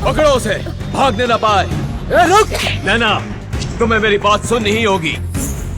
पकड़ो उसे, भागने ना पाए। रुक नैना, तुम्हें मेरी बात सुननी ही होगी।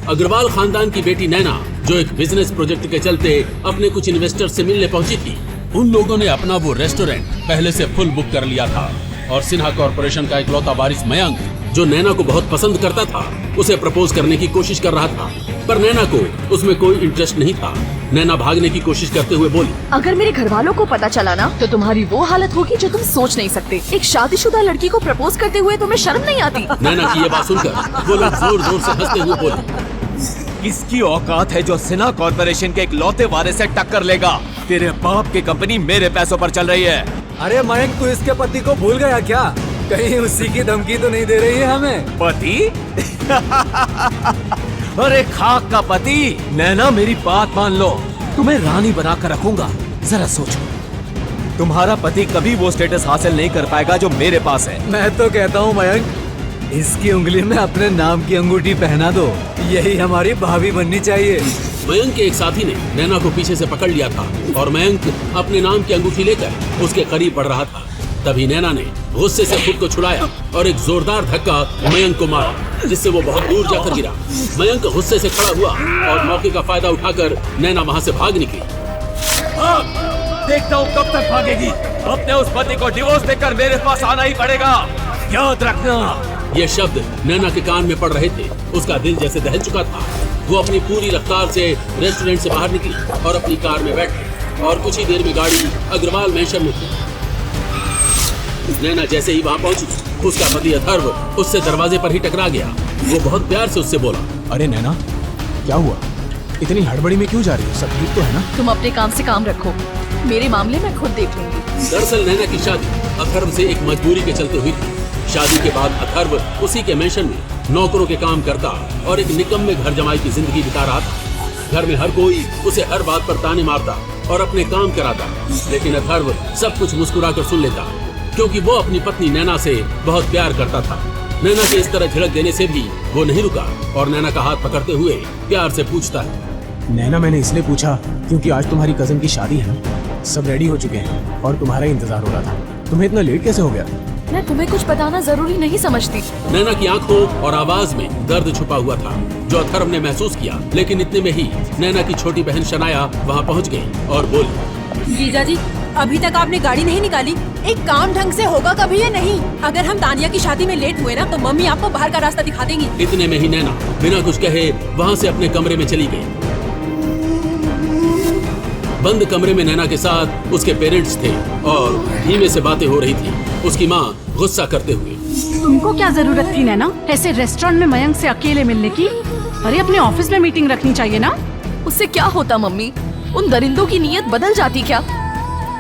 अग्रवाल खानदान की बेटी नैना, जो एक बिजनेस प्रोजेक्ट के चलते अपने कुछ इन्वेस्टर से मिलने पहुंची थी, उन लोगों ने अपना वो रेस्टोरेंट पहले से फुल बुक कर लिया था और सिन्हा कॉर्पोरेशन का इकलौता वारिस मयंक, जो नैना को बहुत पसंद करता था, उसे प्रपोज करने की कोशिश कर रहा था, पर नैना को उसमें कोई इंटरेस्ट नहीं था। नैना भागने की कोशिश करते हुए बोली, अगर मेरे घर वालों को पता चला ना तो तुम्हारी वो हालत होगी जो तुम सोच नहीं सकते। एक शादीशुदा लड़की को प्रपोज करते हुए तुम्हें शर्म नहीं आती? नैना की ये बात सुनकर वो लोग जोर जोर से हंसते हुए बोले, किसकी औकात है जो सिन्हा कॉर्पोरेशन के इकलौते वारिस से टक्कर लेगा? तेरे बाप की कंपनी मेरे पैसों पर चल रही है। अरे मयंक, तू इसके पति को भूल गया क्या? कहीं उसी की धमकी तो नहीं दे रही है हमें? पति? अरे खाक का पति। नैना मेरी बात मान लो, तुम्हें रानी बनाकर रखूंगा। जरा सोचो, तुम्हारा पति कभी वो स्टेटस हासिल नहीं कर पाएगा जो मेरे पास है। मैं तो कहता हूँ मयंक, इसकी उंगली में अपने नाम की अंगूठी पहना दो, यही हमारी भाभी बननी चाहिए। मयंक के एक साथी ने नैना को पीछे से पकड़ लिया था और मयंक अपने नाम की अंगूठी लेकर उसके करीब बढ़ रहा था। तभी नैना ने गुस्से से खुद को छुड़ाया और एक जोरदार धक्का मयंक को मारा, जिससे वो बहुत दूर जाकर गिरा। मयंक गुस्से से खड़ा हुआ और मौके का फायदा उठाकर नैना वहाँ से भाग निकली। देखता हूँ कब तक भागेगी। अपने उस पति को डिवोर्स देकर मेरे पास आना ही पड़ेगा, याद रखना। ये शब्द नैना के कान में पड़ रहे थे। उसका दिल जैसे दहल चुका था। वो अपनी पूरी रफ्तार से रेस्टोरेंट से बाहर निकली और अपनी कार में बैठी और कुछ ही देर में गाड़ी अग्रवाल मैंशन में थी। नैना जैसे ही वहाँ पहुंची, उसका पति अथर्व उससे दरवाजे पर ही टकरा गया। वो बहुत प्यार से उससे बोला, अरे नैना, क्या हुआ? इतनी हड़बड़ी में क्यों जा रही हो? सब ठीक तो है ना? तुम अपने काम से काम रखो, मेरे मामले में खुद देख लूंगी। दरअसल नैना की शादी अथर्व से एक मजबूरी के चलते हुई थी। शादी के बाद अथर्व उसी के मैंशन में नौकरों के काम करता और एक निकम्मे घर जमाई की जिंदगी बिता रहा था। घर में हर कोई उसे हर बात पर ताने मारता और अपने काम कराता, लेकिन अथर्व सब कुछ मुस्कुराकर सुन लेता, क्योंकि वो अपनी पत्नी नैना से बहुत प्यार करता था। नैना के इस तरह झिड़क देने से भी वो नहीं रुका और नैना का हाथ पकड़ते हुए प्यार से पूछता है, नैना, मैंने इसलिए पूछा क्योंकि आज तुम्हारी कजन की शादी है ना। सब रेडी हो चुके हैं और तुम्हारा इंतजार हो रहा था। तुम्हें इतना लेट कैसे हो गया? मैं तुम्हें कुछ बताना जरूरी नहीं समझती। नैना की आंखों और आवाज में दर्द छुपा हुआ था, जो अथर्व ने महसूस किया। लेकिन इतने में ही नैना की छोटी बहन शनाया वहाँ पहुँच गई और बोली, जीजा जी, अभी तक आपने गाड़ी नहीं निकाली। एक काम ढंग से होगा कभी या नहीं? अगर हम तानिया की शादी में लेट हुए ना तो मम्मी आपको बाहर का रास्ता दिखा देंगी। इतने में ही नैना बिना कुछ कहे वहाँ से अपने कमरे में चली गई। बंद कमरे में नैना के साथ उसके पेरेंट्स थे और धीमे से बातें हो रही थी, उसकी माँ गुस्सा करते हुए। तुमको क्या जरूरत थी नैना ऐसे रेस्टोरेंट में मयंक से अकेले मिलने की? अरे अपने ऑफिस में मीटिंग रखनी चाहिए ना। उससे क्या होता मम्मी? उन दरिंदों की नीयत बदल जाती क्या?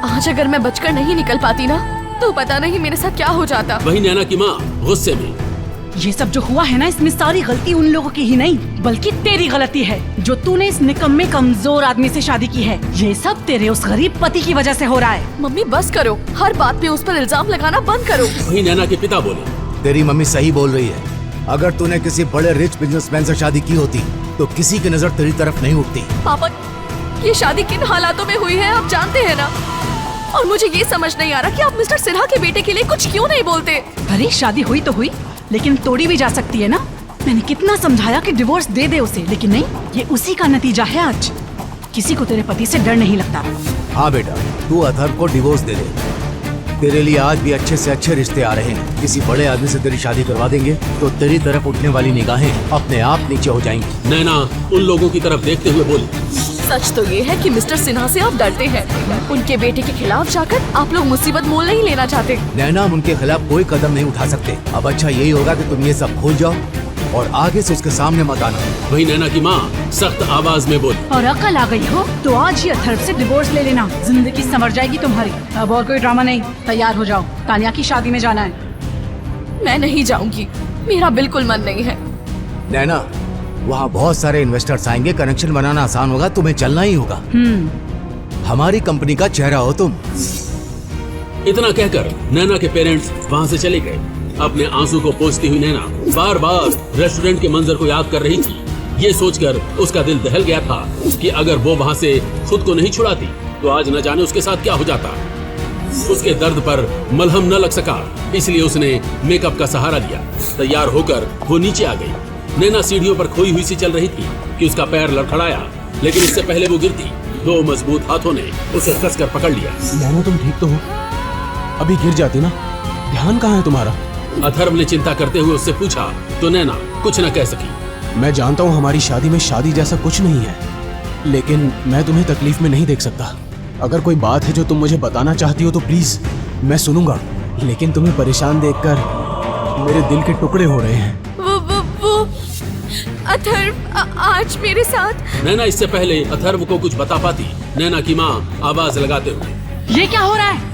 आज अगर मैं बचकर नहीं निकल पाती ना तो पता नहीं मेरे साथ क्या हो जाता। वही नैना की माँ गुस्से में, ये सब जो हुआ है ना, इसमें सारी गलती उन लोगों की ही नहीं बल्कि तेरी गलती है, जो तूने इस निकम्मे कमजोर आदमी से शादी की है। ये सब तेरे उस गरीब पति की वजह से हो रहा है। मम्मी बस करो, हर बात पे उस पर इल्जाम लगाना बंद करो। वही नैना के पिता बोले, तेरी मम्मी सही बोल रही है। अगर तूने किसी बड़े रिच बिजनेसमैन से शादी की होती तो किसी की नजर तेरी तरफ नहीं उठती। पापा, ये शादी किन हालातों में हुई है आप जानते हैं ना, और मुझे ये समझ नहीं आ रहा कि आप मिस्टर सिन्हा के बेटे के लिए कुछ क्यों नहीं बोलते। अरे शादी हुई तो हुई, लेकिन तोड़ी भी जा सकती है ना। मैंने कितना समझाया कि डिवोर्स दे दे उसे, लेकिन नहीं, ये उसी का नतीजा है आज। किसी को तेरे पति से डर नहीं लगता। हाँ बेटा, तू अथर्व को डिवोर्स दे दे। तेरे लिए आज भी अच्छे से अच्छे रिश्ते आ रहे हैं। किसी बड़े आदमी से तेरी शादी करवा देंगे तो तेरी तरफ उठने वाली निगाहें अपने आप नीचे हो जाएंगी। नैना उन लोगों की तरफ देखते हुए बोली, सच तो ये है कि मिस्टर सिन्हा से आप डरते हैं। उनके बेटे के खिलाफ जाकर आप लोग मुसीबत मोल नहीं लेना चाहते। नैना, हम उनके खिलाफ कोई कदम नहीं उठा सकते। अब अच्छा यही होगा कि तुम ये सब भूल जाओ और आगे से उसके सामने मत आना। वही नैना की माँ सख्त आवाज में बोली, और अकल आ गई हो तो आज ही अथर्व से डिवोर्स ले लेना, जिंदगी संवर जाएगी तुम्हारी। अब और कोई ड्रामा नहीं, तैयार हो जाओ, तानिया की शादी में जाना है। मैं नहीं जाऊंगी, मेरा बिल्कुल मन नहीं है। नैना, वहाँ बहुत सारे इन्वेस्टर्स आएंगे, कनेक्शन बनाना आसान होगा, तुम्हें चलना ही होगा। हमारी कंपनी का चेहरा हो तुम। इतना कहकर नैना के पेरेंट्स वहाँ से चले गए। अपने आंसू को पोंछती हुई नैना बार बार रेस्टोरेंट के मंजर को याद कर रही थी। ये सोचकर उसका दिल दहल गया था कि अगर वो वहाँ से खुद को नहीं छुड़ाती तो आज न जाने उसके साथ क्या हो जाता। उसके दर्द पर मलहम न लग सका, इसलिए उसने मेकअप का सहारा लिया। तैयार होकर वो नीचे आ गई। नैना सीढ़ियों पर खोई हुई सी चल रही थी कि उसका पैर लड़खड़ाया, लेकिन इससे पहले वो गिरती, दो मजबूत हाथों ने उसे कसकर पकड़ लिया। नैना तुम ठीक तो हो? अभी गिर जाती ना। ध्यान कहाँ है तुम्हारा? अथर्व ने चिंता करते हुए उससे पूछा तो नैना कुछ न कह सकी। मैं जानता हूँ हमारी शादी में शादी जैसा कुछ नहीं है, लेकिन मैं तुम्हें तकलीफ में नहीं देख सकता। अगर कोई बात है जो तुम मुझे बताना चाहती हो तो प्लीज मैं सुनूंगा, लेकिन तुम्हें परेशान देखकर मेरे दिल के टुकड़े हो रहे हैं। वो अथर्व आज मेरे साथ। नैना इससे पहले अथर्व को कुछ बता पाती, नैना की माँ आवाज लगाते हुए, ये क्या हो रहा है?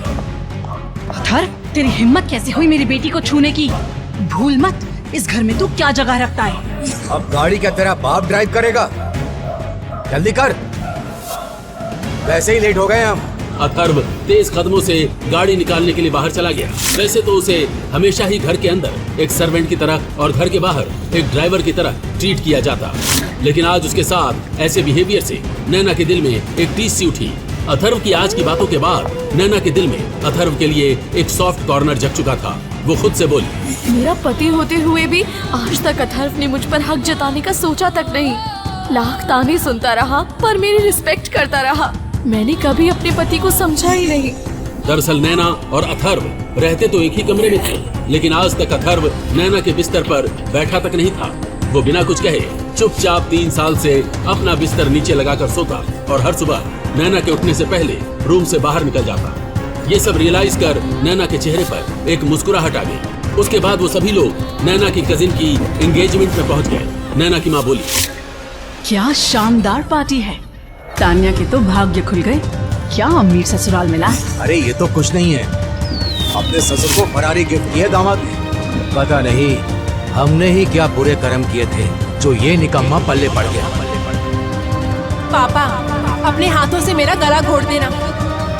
अथर्व, तेरी हिम्मत कैसे हुई मेरी बेटी को छूने की? भूल मत, इस घर में तू क्या जगह रखता है। अब गाड़ी क्या तेरा बाप ड्राइव करेगा? जल्दी कर, वैसे ही लेट हो गए हम। अथर्व तेज कदमों से गाड़ी निकालने के लिए बाहर चला गया। वैसे तो उसे हमेशा ही घर के अंदर एक सर्वेंट की तरह और घर के बाहर एक ड्राइवर की तरह ट्रीट किया जाता, लेकिन आज उसके साथ ऐसे बिहेवियर से नैना के दिल में एक टीस सी उठी। अथर्व की आज की बातों के बाद नैना के दिल में अथर्व के लिए एक सॉफ्ट कॉर्नर जग चुका था। वो खुद से बोली, मेरा पति होते हुए भी आज तक अथर्व ने मुझ पर हक जताने का सोचा तक नहीं। लाख ताने सुनता रहा पर मेरी रिस्पेक्ट करता रहा। मैंने कभी अपने पति को समझा ही नहीं। दरअसल नैना और अथर्व रहते तो एक ही कमरे में थे, लेकिन आज तक अथर्व नैना के बिस्तर पर बैठा तक नहीं था। वो बिना कुछ कहे चुपचाप 3 साल से अपना बिस्तर नीचे लगाकर सोता और हर सुबह नैना के उठने से पहले रूम से बाहर निकल जाता। ये सब रियलाइज कर नैना के चेहरे पर एक मुस्कुराहट आ गई। उसके बाद वो सभी लोग नैना की कजिन की एंगेजमेंट में पहुंच गए। नैना की माँ बोली, क्या शानदार पार्टी है। तानिया के तो भाग्य खुल गए। क्या अमीर ससुराल मिला। अरे ये तो कुछ नहीं है, अपने ससुर को फरारी गिफ्ट किया दामाद ने। पता नहीं हमने ही क्या बुरे कर्म किए थे जो ये निकम्मा पल्ले पड़ गया। पापा, अपने हाथों से मेरा गला घोट देना,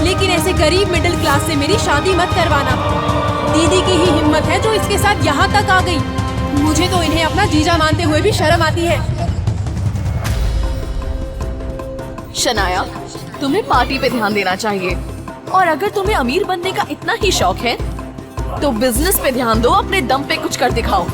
लेकिन ऐसे गरीब मिडिल क्लास से मेरी शादी मत करवाना। दीदी की ही हिम्मत है जो इसके साथ यहाँ तक आ गई। मुझे तो इन्हें अपना जीजा मानते हुए भी शर्म आती है। शनाया, तुम्हें पार्टी पे ध्यान देना चाहिए, और अगर तुम्हें अमीर बनने का इतना ही शौक है तो बिजनेस पे ध्यान दो। अपने दम पे कुछ कर दिखाओ।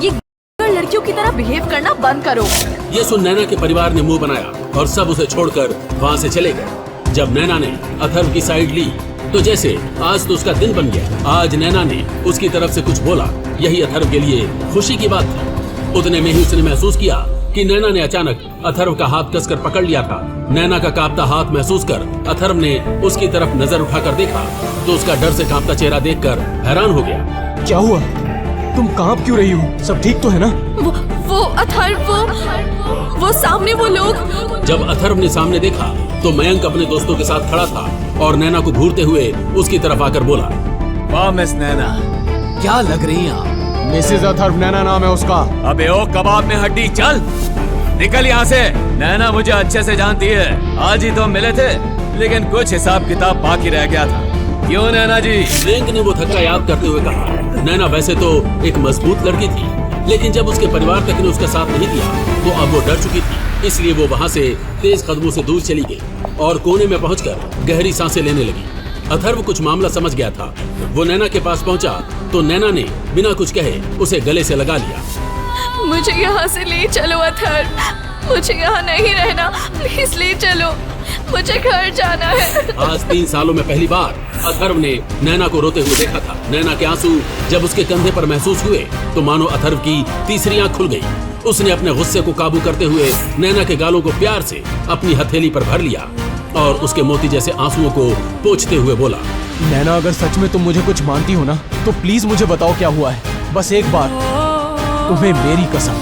ये लड़कियों की तरह बिहेव करना बंद करो। ये सुन नैना के परिवार ने मुंह बनाया और सब उसे छोड़कर वहाँ से चले गए। जब नैना ने अथर्व की साइड ली तो जैसे आज तो उसका दिन बन गया। आज नैना ने उसकी तरफ से कुछ बोला, यही अथर्व के लिए खुशी की बात थी। उतने में ही उसने महसूस किया कि नैना ने अचानक अथर्व का हाथ कसकर पकड़ लिया था। नैना का कांपता हाथ महसूस कर अथर्व ने उसकी तरफ नजर उठाकर देखा तो उसका डर से कांपता चेहरा देखकर हैरान हो गया। क्या हुआ? तुम कांप क्यों रही हो? सब ठीक तो है ना? वो अथर्व, वो सामने वो लोग। जब अथर्व ने सामने देखा तो मयंक अपने दोस्तों के साथ खड़ा था और नैना को घूरते हुए उसकी तरफ आकर बोला, वाह मिस नैना, क्या लग रही हैं आप? मिसेज अथर्व नैना नाम है उसका। अबे ओ कबाब में हड्डी, चल निकल यहाँ से। नैना मुझे अच्छे से जानती है। आज ही तो मिले थे, लेकिन कुछ हिसाब किताब बाकी रह गया था। क्यों नैना जी? मयंक ने वो धक्का याद करते हुए कहा। नैना वैसे तो एक मजबूत लड़की थी, लेकिन जब उसके परिवार तक ने उसका साथ नहीं दिया तो अब वो डर चुकी थी। इसलिए वो वहाँ से तेज कदमों से दूर चली गई और कोने में पहुंचकर गहरी सांसें लेने लगी। अथर्व कुछ मामला समझ गया था। वो नैना के पास पहुंचा तो नैना ने बिना कुछ कहे उसे गले से लगा लिया। मुझे यहाँ से ले चलो अथर्व, मुझे यहाँ नहीं रहना, प्लीज ले चलो, मुझे घर जाना है। आज 3 सालों में पहली बार अथर्व ने नैना को रोते हुए देखा था। नैना के आंसू जब उसके कंधे पर महसूस हुए तो मानो अथर्व की तीसरी आंख खुल गई। उसने अपने गुस्से को काबू करते हुए नैना के गालों को प्यार से अपनी हथेली पर भर लिया और उसके मोती जैसे आंसुओं को पोंछते हुए बोला, नैना अगर सच में तुम मुझे कुछ मानती हो ना तो प्लीज मुझे बताओ क्या हुआ है। बस एक बार, तुम्हें मेरी कसम,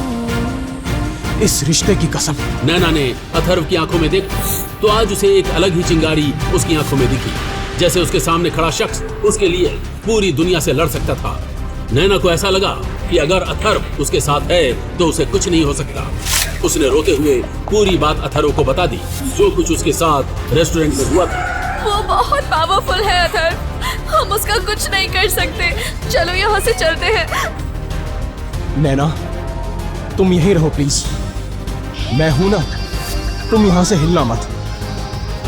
इस रिश्ते की कसम। नैना ने अथर्व की आंखों में देखा तो आज उसे एक अलग ही चिंगारी उसकी आंखों में दिखी, जैसे उसके सामने खड़ा शख्स उसके लिए पूरी दुनिया से लड़ सकता था। नैना को ऐसा लगा कि अगर अथर्व उसके साथ है तो उसे कुछ नहीं हो सकता। उसने रोते हुए पूरी बात अथर्व को बता दी, जो कुछ उसके साथ रेस्टोरेंट में हुआ था। वो बहुत पावरफुल है अथर्व, हम उसका कुछ नहीं कर सकते। चलो यहाँ से चलते हैं। नैना तुम यहीं रहो प्लीज, मैं हूं ना, तुम यहाँ से हिलना मत।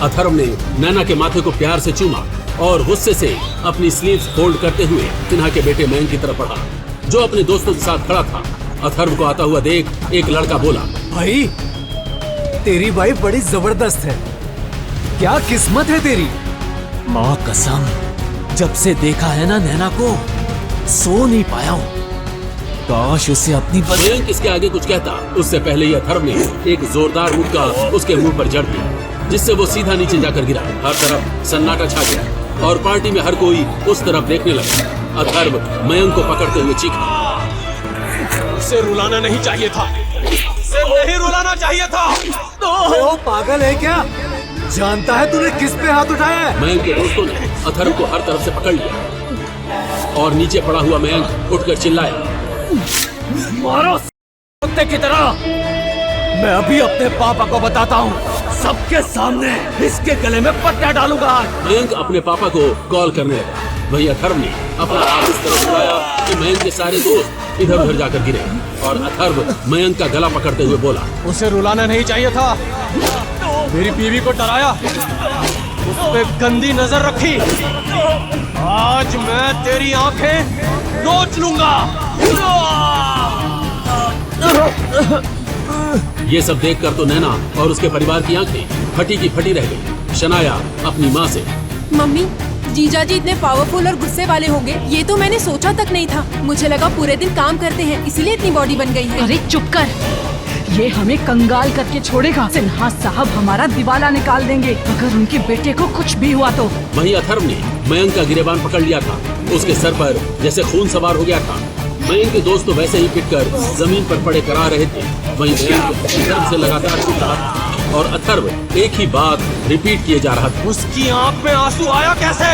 अथर्व ने नैना के माथे को प्यार से चूमा और गुस्से से अपनी स्लीव्स फोल्ड करते हुए सिन्हा के बेटे मयंक की तरफ बढ़ा, जो अपने दोस्तों के साथ खड़ा था। अथर्व को आता हुआ देख एक लड़का बोला, भाई तेरी वाइफ बड़ी जबरदस्त है, क्या किस्मत है तेरी। माँ कसम, जब से देखा है ना नैना को, सो नहीं पाया हूँ। काश उसे अपनी मयंक इसके आगे कुछ कहता, उससे पहले ही अथर्व ने एक जोरदार मुक्का उसके मुंह पर जड़ दिया, जिससे वो सीधा नीचे जाकर गिरा। हर तरफ सन्नाटा छा गया और पार्टी में हर कोई उस तरफ देखने लगा। अथर्व मयंक को पकड़ते हुए चीखा, उसे रुलाना नहीं चाहिए था, उसे नहीं रुलाना चाहिए था। ओ पागल है क्या, जानता है तूने किस पे हाथ उठाया है। मयंक के दोस्तों ने अथर्व को हर तरफ से पकड़ लिया और नीचे पड़ा हुआ मयंक उठकर चिल्लाया, मारो कुत्ते की तरह। मैं अभी अपने पापा को बताता हूँ, सबके सामने इसके गले में पट्टा डालूंगा। मयंक अपने पापा को कॉल करने लगा। वही अथर्व ने अपना हाथ इस तरफ उठाया कि मयंक के सारे दोस्त इधर उधर जाकर गिरे और अथर्व मयंक का गला पकड़ते हुए बोला, उसे रुलाना नहीं चाहिए था, मेरी बीवी को डराया, उस पे गंदी नजर रखी। आज मैं तेरी आंखें नोच लूंगा। ये सब देखकर तो नैना और उसके परिवार की आंखें फटी की फटी रह गई। शनाया अपनी माँ से, मम्मी जीजा जी इतने पावरफुल और गुस्से वाले होंगे, ये तो मैंने सोचा तक नहीं था। मुझे लगा पूरे दिन काम करते हैं इसलिए इतनी बॉडी बन गई है। अरे चुप कर, ये हमें कंगाल करके छोड़ेगा। सिन्हा साहब हमारा दिवाला निकाल देंगे अगर उनके बेटे को कुछ भी हुआ तो। वहीं अथर्व ने मयंक का गिरेबान पकड़ लिया था, उसके सर पर जैसे खून सवार हो गया था। मयंक के दोस्त तो वैसे ही पिटकर जमीन पर पड़े करा रहे थे। वहीं मयंक दर्द से लगातार छूट रहा था और अथर्व एक ही बात रिपीट किए जा रहा था, उसकी आंख में आंसू आया कैसे?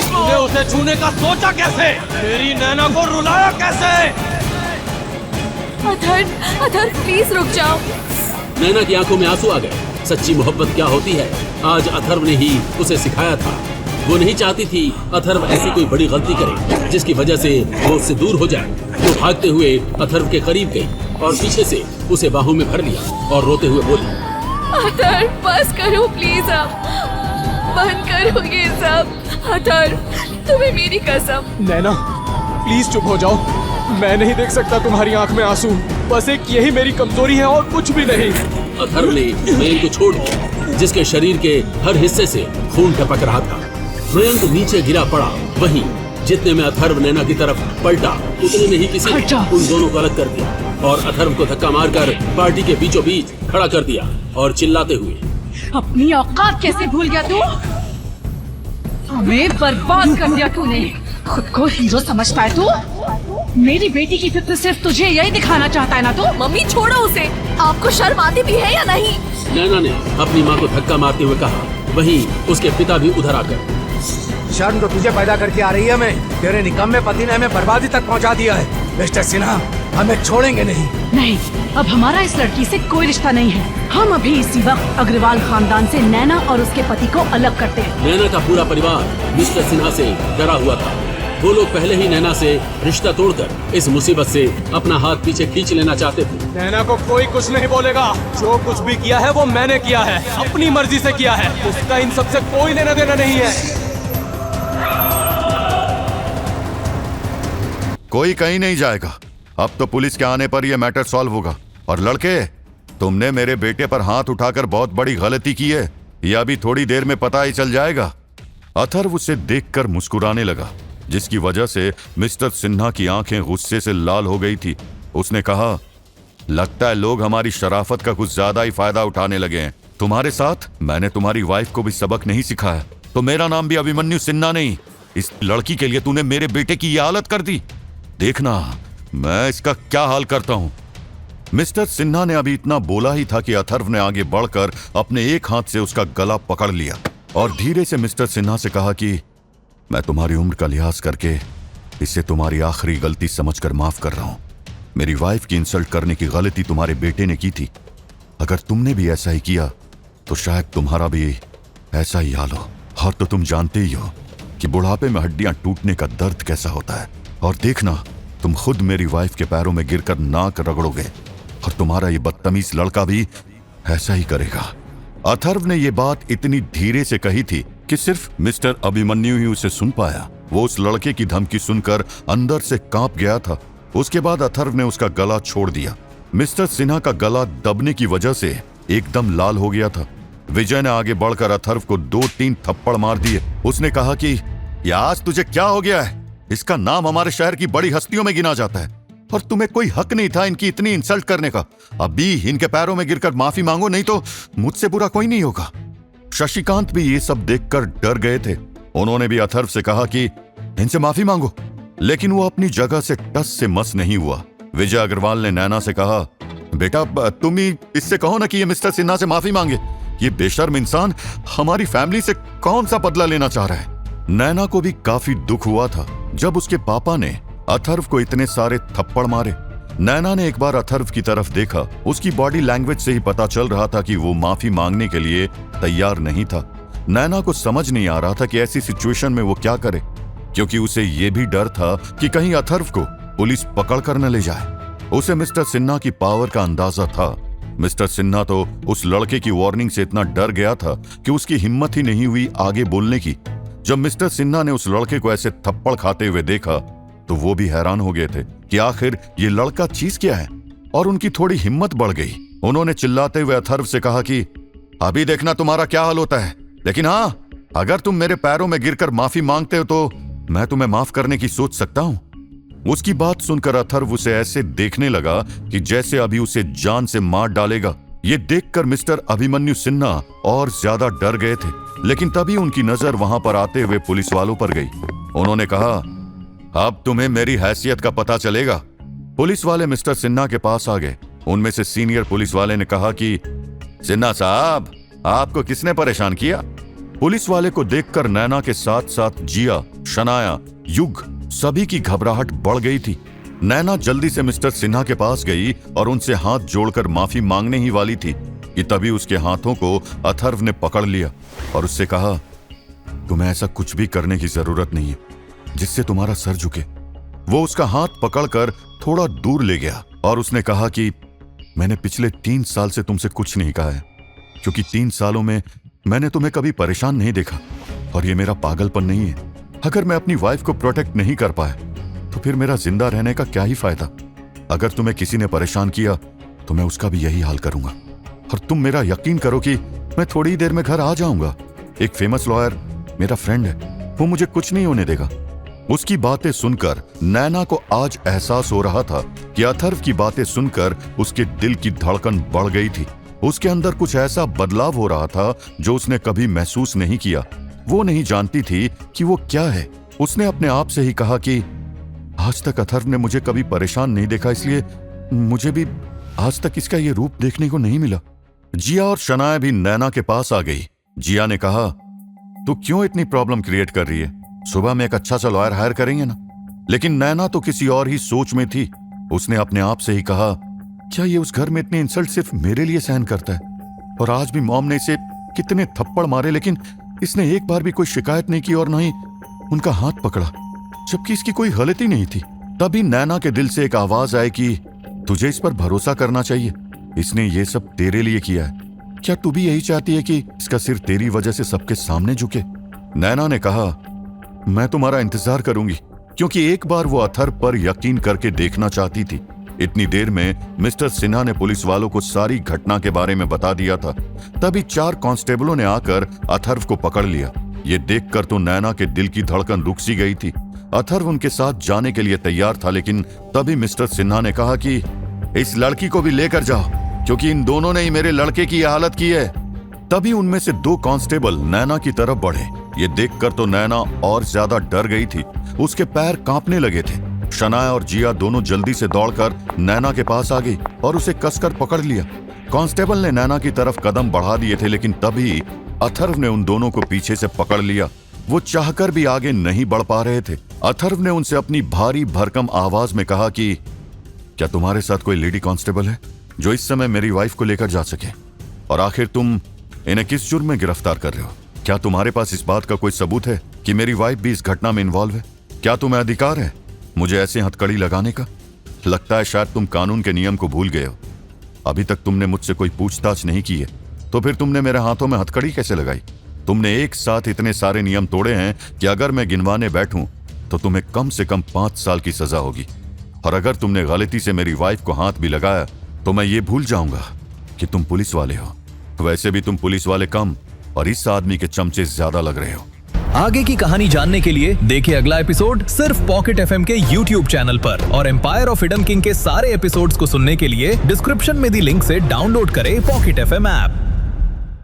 तूने उसे छूने का सोचा कैसे? मेरी नैना को रुलाया कैसे? अथर्व प्लीज रुक जाओ। नैना की आंखों में आंसू आ गए। सच्ची मोहब्बत क्या होती है आज अथर्व ने ही उसे सिखाया था। वो नहीं चाहती थी अथर्व ऐसी कोई बड़ी गलती करे जिसकी वजह से वो उससे दूर हो जाए। वो भागते हुए अथर्व के करीब गई और पीछे से उसे बाहों में भर लिया और रोते हुए बोली, अथर्व बस करो प्लीज, आप बंद करो ये सब। अथर्व तुम्हें मेरी कसम। नैना प्लीज चुप हो जाओ, मैं नहीं देख सकता तुम्हारी आंख में आंसू, बस एक यही मेरी कमजोरी है और कुछ भी नहीं। अथर्व ने मयंक को छोड़ दिया जिसके शरीर के हर हिस्से से खून टपक रहा था। मयंक नीचे गिरा पड़ा। वहीं जितने में अथर्व नैना की तरफ पलटा उतने में ही किसी ने उन दोनों को अलग कर दिया और अथर्व को धक्का मारकर पार्टी के बीचों बीच खड़ा कर दिया और चिल्लाते हुए, अपनी औकात कैसे भूल गया तू? हमें बर्बाद कर दिया तूने। खुद को हीरो समझता है तू? मेरी बेटी की फिक्र सिर्फ तुझे यही दिखाना चाहता है ना तू? मम्मी छोड़ो उसे, आपको शर्म आती भी है या नहीं? नैना ने अपनी माँ को धक्का मारते हुए कहा। वहीं उसके पिता भी उधर आकर, शर्म तो तुझे पैदा करके आ रही है हमें। तेरे निकम्मे पति ने हमें बर्बादी तक पहुंचा दिया है। मिस्टर सिन्हा, हमें छोड़ेंगे नहीं। नहीं, अब हमारा इस लड़की से कोई रिश्ता नहीं है। हम अभी इसी वक्त अग्रवाल खानदान से नैना और उसके पति को अलग करते हैं। नैना का पूरा परिवार मिस्टर सिन्हा से डरा हुआ था। वो लोग पहले ही नैना से रिश्ता तोड़कर इस मुसीबत से अपना हाथ पीछे खींच लेना चाहते थे। नैना को कोई कुछ नहीं बोलेगा, जो कुछ भी किया है वो मैंने किया है, अपनी मर्जी से किया है, उसका इन सबसे कोई लेना देना नहीं है। कोई कहीं नहीं जाएगा। अब तो पुलिस के आने पर यह मैटर सॉल्व होगा। और लड़के, तुमने मेरे बेटे पर हाथ उठाकर बहुत बड़ी गलती की है, यह अभी थोड़ी देर में पता ही चल जाएगा। अथर्व उसे देखकर मुस्कुराने लगा, जिसकी वजह से मिस्टर सिन्हा की आंखें गुस्से से लाल हो गई थी। उसने कहा, लगता है लोग हमारी शराफत का कुछ ज्यादा ही फायदा उठाने लगे हैं। तुम्हारे साथ मैंने तुम्हारी वाइफ को भी सबक नहीं सिखाया, तो मेरा नाम भी अभिमन्यु सिन्हा नहीं। इस लड़की के लिए तूने मेरे बेटे की यह हालत कर दी। देखना मैं इसका क्या हाल करता हूं। मिस्टर सिन्हा ने अभी इतना बोला ही था कि अथर्व ने आगे बढ़कर अपने एक हाथ से उसका गला पकड़ लिया और धीरे से मिस्टर सिन्हा से कहा कि मैं तुम्हारी उम्र का लिहाज करके इसे तुम्हारी आखिरी गलती समझकर माफ कर रहा हूं। मेरी वाइफ की इंसल्ट करने की गलती तुम्हारे बेटे ने की थी। अगर तुमने भी ऐसा ही किया तो शायद तुम्हारा भी ऐसा ही हाल हो। और तो तुम जानते ही हो कि बुढ़ापे में हड्डियां टूटने का दर्द कैसा होता है। और देखना, तुम खुद मेरी वाइफ के पैरों में गिरकर नाक रगड़ोगे और तुम्हारा ये बदतमीज लड़का भी ऐसा ही करेगा। अथर्व ने ये बात इतनी धीरे से कही थी कि सिर्फ मिस्टर अभिमन्यु ही उसे सुन पाया। वो उस लड़के की धमकी सुनकर अंदर से कांप गया था। उसके बाद अथर्व ने उसका गला छोड़ दिया। मिस्टर सिन्हा का गला दबने की वजह से एकदम लाल हो गया था। विजय ने आगे बढ़कर अथर्व को 2-3 थप्पड़ मार दिए। उसने कहा कि आज तुझे क्या हो गया है? इसका नाम हमारे शहर की बड़ी हस्तियों में गिना जाता है और तुम्हें कोई हक नहीं था इनकी इतनी इंसल्ट करने का। अभी इनके पैरों में गिरकर माफी मांगो, नहीं तो मुझसे बुरा कोई नहीं होगा। शशिकांत भी ये सब देखकर डर गए थे। उन्होंने भी अथर्व से कहा कि इनसे माफी मांगो, लेकिन वो अपनी जगह से टस से मस नहीं हुआ। विजय अग्रवाल ने नैना से कहा, बेटा तुम ही इससे कहो ना कि ये मिस्टर सिन्हा से माफी मांगे। ये बेशर्म इंसान हमारी फैमिली से कौन सा बदला लेना चाह रहा है। नैना को भी काफी दुख हुआ था जब उसके पापा ने अथर्व को इतने सारे थप्पड़ मारे। नैना ने एक बार अथर्व की तरफ देखा। उसकी बॉडी लैंग्वेज से ही पता चल रहा था कि वो माफी मांगने के लिए तैयार नहीं था। नैना को समझ नहीं आ रहा था कि ऐसी सिचुएशन में वो क्या करे, क्योंकि उसे ये भी डर था कि कहीं अथर्व को पुलिस पकड़ कर न ले जाए। उसे मिस्टर सिन्हा की पावर का अंदाजा था। मिस्टर सिन्हा तो उस लड़के की वार्निंग से इतना डर गया था कि उसकी हिम्मत ही नहीं हुई आगे बोलने की। जब मिस्टर सिन्हा ने उस लड़के को ऐसे थप्पड़ खाते हुए देखा तो वो भी हैरान हो गए थे कि आखिर ये लड़का चीज क्या है, और उनकी थोड़ी हिम्मत बढ़ गई। उन्होंने चिल्लाते हुए अथर्व से कहा कि अभी देखना तुम्हारा क्या हाल होता है, लेकिन हाँ, अगर तुम मेरे पैरों में गिरकर माफी मांगते हो तो मैं तुम्हें माफ करने की सोच सकता हूं। उसकी बात सुनकर अथर्व उसे ऐसे देखने लगा कि जैसे अभी उसे जान से मार डालेगा। ये देखकर मिस्टर अभिमन्यु सिन्हा और ज्यादा डर गए थे, लेकिन तभी उनकी नजर वहां पर आते हुए पुलिस वालों पर गई। उन्होंने कहा, अब तुम्हें मेरी हैसियत का पता चलेगा। पुलिस वाले मिस्टर सिन्हा के पास आ गए। उनमें से सीनियर पुलिस वाले ने कहा कि सिन्हा साहब, आपको किसने परेशान किया? पुलिस वाले को देखकर नैना के साथ साथ जिया, शनाया, युग सभी की घबराहट बढ़ गई थी। नैना जल्दी से मिस्टर सिन्हा के पास गई और उनसे हाथ जोड़कर माफी मांगने ही वाली थी कि तभी उसके हाथों को अथर्व ने पकड़ लिया और उससे कहा, तुम्हें ऐसा कुछ भी करने की जरूरत नहीं है जिससे तुम्हारा सर झुके। वो उसका हाथ पकड़कर थोड़ा दूर ले गया और उसने कहा कि मैंने पिछले 3 साल से तुमसे कुछ नहीं कहा है, क्योंकि 3 सालों में मैंने तुम्हें कभी परेशान नहीं देखा और ये मेरा पागलपन नहीं है। अगर मैं अपनी वाइफ को प्रोटेक्ट नहीं कर पाया तो फिर मेरा जिंदा रहने का क्या ही फायदा। अगर तुम्हें किसी ने परेशान किया तो मैं उसका भी यही हाल करूंगा, और तुम मेरा यकीन करो कि मैं थोड़ी ही देर में घर आ जाऊंगा। एक फेमस लॉयर मेरा फ्रेंड है, वो मुझे कुछ नहीं होने देगा। उसकी बातें सुनकर नैना को आज एहसास हो रहा था कि अथर्व की बातें सुनकर उसके दिल की धड़कन बढ़ गई थी। उसके अंदर कुछ ऐसा बदलाव हो रहा था जो उसने कभी महसूस नहीं किया। वो नहीं जानती थी कि वो क्या है। उसने अपने आप से ही कहा कि आज तक अथर्व ने मुझे कभी परेशान नहीं देखा, इसलिए मुझे भी आज तक इसका ये रूप देखने को नहीं मिला। जिया और शनाया भी नैना के पास आ गई। जिया ने कहा, तू क्यों इतनी प्रॉब्लम क्रिएट कर रही है? सुबह में एक अच्छा सा लॉयर हायर करेंगे ना। लेकिन नैना तो किसी और ही सोच में थी। उसने अपने आप से ही कहा, क्या ये उस घर में इतनी इंसल्ट सिर्फ मेरे लिए सहन करता है? और आज भी मॉम ने इसे कितने थप्पड़ मारे, लेकिन इसने एक बार भी कोई शिकायत नहीं की और ना ही उनका हाथ पकड़ा, जबकि इसकी कोई गलती नहीं थी। तभी नैना के दिल से एक आवाज आई कि तुझे इस पर भरोसा करना चाहिए, इसने ये सब तेरे लिए किया है। क्या तू भी यही चाहती है कि इसका सिर तेरी वजह से सबके सामने झुके? नैना ने कहा, मैं तुम्हारा इंतजार करूंगी, क्योंकि एक बार वो अथर्व पर यकीन करके देखना चाहती थी। इतनी देर में मिस्टर सिन्हा ने पुलिस वालों को सारी घटना के बारे में बता दिया था। तभी 4 कांस्टेबलों ने आकर अथर्व को पकड़ लिया। ये देखकर तो नैना के दिल की धड़कन रुक सी गई थी। अथर्व उनके साथ जाने के लिए तैयार था, लेकिन तभी मिस्टर सिन्हा ने कहा कि इस लड़की को भी लेकर जाओ, क्योंकि इन दोनों ने ही मेरे लड़के की हालत की है। तभी उनमें से 2 कांस्टेबल नैना की तरफ बढ़े। ये देखकर तो नैना और ज्यादा डर गई थी। उसके पैर कांपने लगे थे। शनाया और जिया दोनों जल्दी से दौड़कर नैना के पास आ गई और उसे कसकर पकड़ लिया। कांस्टेबल ने नैना की तरफ कदम बढ़ा दिए थे, लेकिन तभी अथर्व ने उन दोनों को पीछे से पकड़ लिया। वो चाहकर भी आगे नहीं बढ़ पा रहे थे। अथर्व ने उनसे अपनी भारी भरकम आवाज में कहा कि क्या तुम्हारे साथ कोई लेडी कांस्टेबल है जो इस समय मेरी वाइफ को लेकर जा सके? और आखिर तुम इन्हें किस जुर्म में गिरफ्तार कर रहे हो? क्या तुम्हारे पास इस बात का कोई सबूत है कि मेरी वाइफ भी इस घटना में इन्वॉल्व है? क्या तुम्हें अधिकार है मुझे ऐसे हथकड़ी लगाने का? लगता है शायद तुम कानून के नियम को भूल गए हो। अभी तक तुमने मुझसे कोई पूछताछ नहीं की है, तो फिर तुमने मेरे हाथों में हथकड़ी कैसे लगाई? तुमने एक साथ इतने सारे नियम तोड़े हैं कि अगर मैं गिनवाने बैठूं तो तुम्हें कम से कम 5 साल की सजा होगी। और अगर तुमने गलती से मेरी वाइफ को हाथ भी लगाया तो मैं ये भूल जाऊंगा कि तुम पुलिस वाले हो। वैसे भी तुम पुलिस वाले कम और इस आदमी के चमचे ज्यादा लग रहे हो। आगे की कहानी जानने के लिए देखिए अगला एपिसोड सिर्फ पॉकेट एफएम के YouTube चैनल पर। और एम्पायर ऑफ हिडन किंग के सारे एपिसोड्स को सुनने के लिए डिस्क्रिप्शन में दी लिंक से डाउनलोड करें पॉकेट एफएम ऐप।